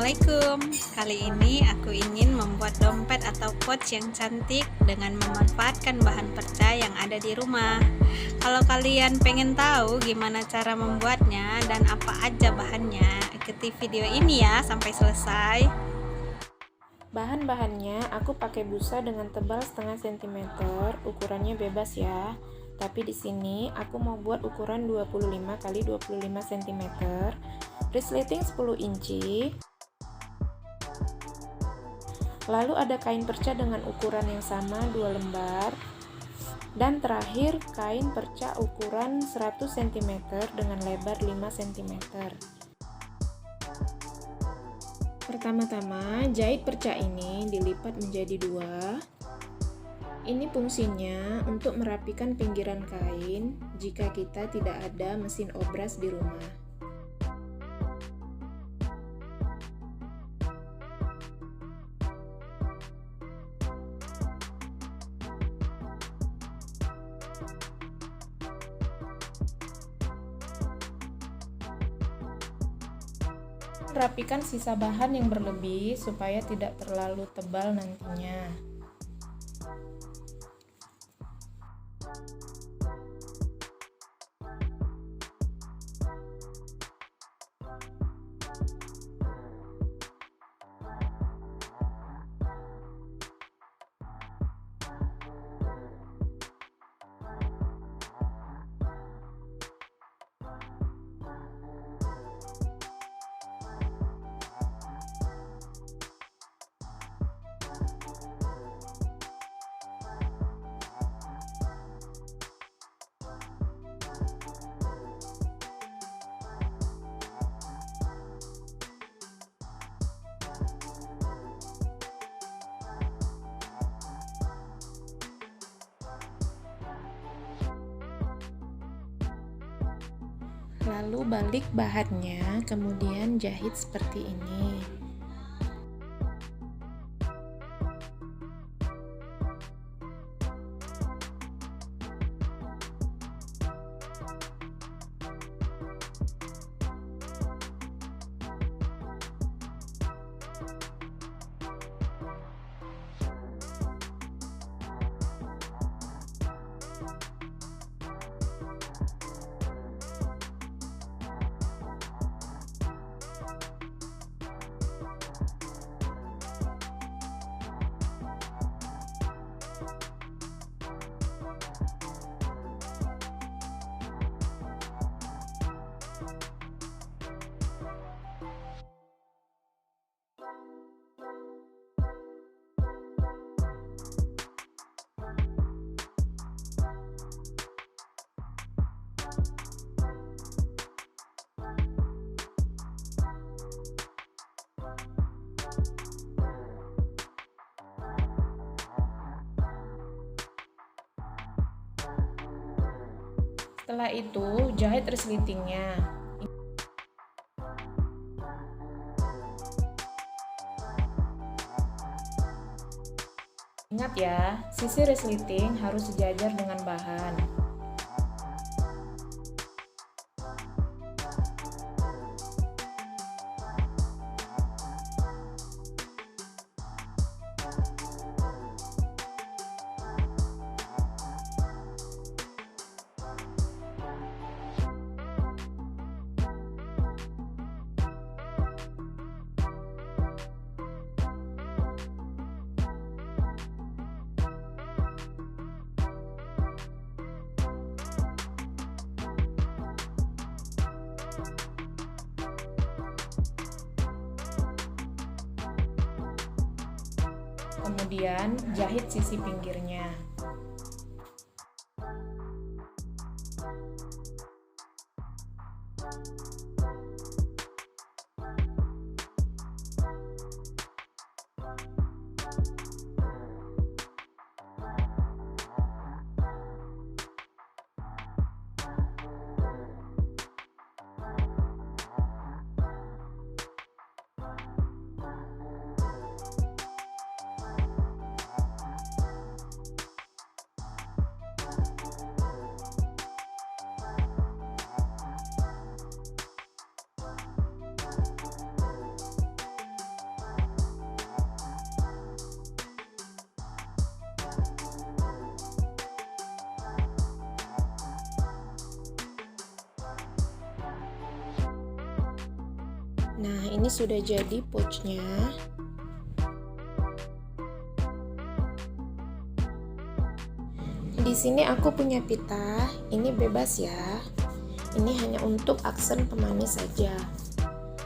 Assalamualaikum. Kali ini aku ingin membuat dompet atau pouch yang cantik dengan memanfaatkan bahan perca yang ada di rumah. Kalau kalian pengen tahu gimana cara membuatnya dan apa aja bahannya, ikuti video ini ya sampai selesai. Bahan-bahannya aku pakai busa dengan tebal setengah sentimeter, ukurannya bebas ya. Tapi di sini aku mau buat ukuran 25 x 25 cm, resleting 10 inci. Lalu ada kain perca dengan ukuran yang sama 2 lembar. Dan terakhir kain perca ukuran 100 cm dengan lebar 5 cm. Pertama-tama jahit perca ini dilipat menjadi 2. Ini fungsinya untuk merapikan pinggiran kain jika kita tidak ada mesin obras di rumah. Rapikan sisa bahan yang berlebih supaya tidak terlalu tebal nantinya. Lalu balik bahannya, kemudian jahit seperti ini. Setelah itu, jahit resletingnya. Ingat ya, sisi resleting harus sejajar dengan bahan. Kemudian jahit sisi pinggirnya. ini sudah jadi pouchnya. Di sini aku punya pita, ini bebas ya. Ini hanya untuk aksen pemanis saja.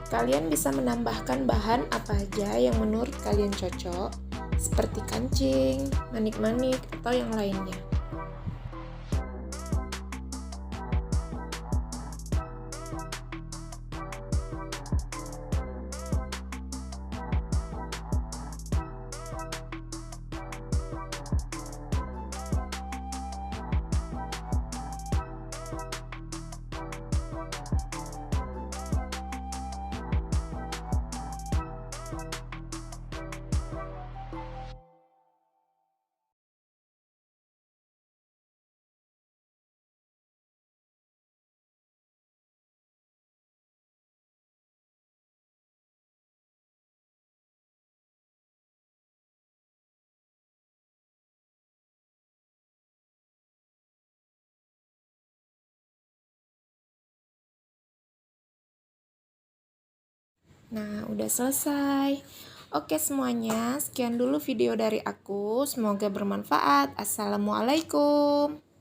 Kalian bisa menambahkan bahan apa aja yang menurut kalian cocok, seperti kancing, manik-manik, atau yang lainnya. Nah, udah selesai. Oke semuanya, sekian dulu video dari aku. Semoga bermanfaat. Assalamualaikum.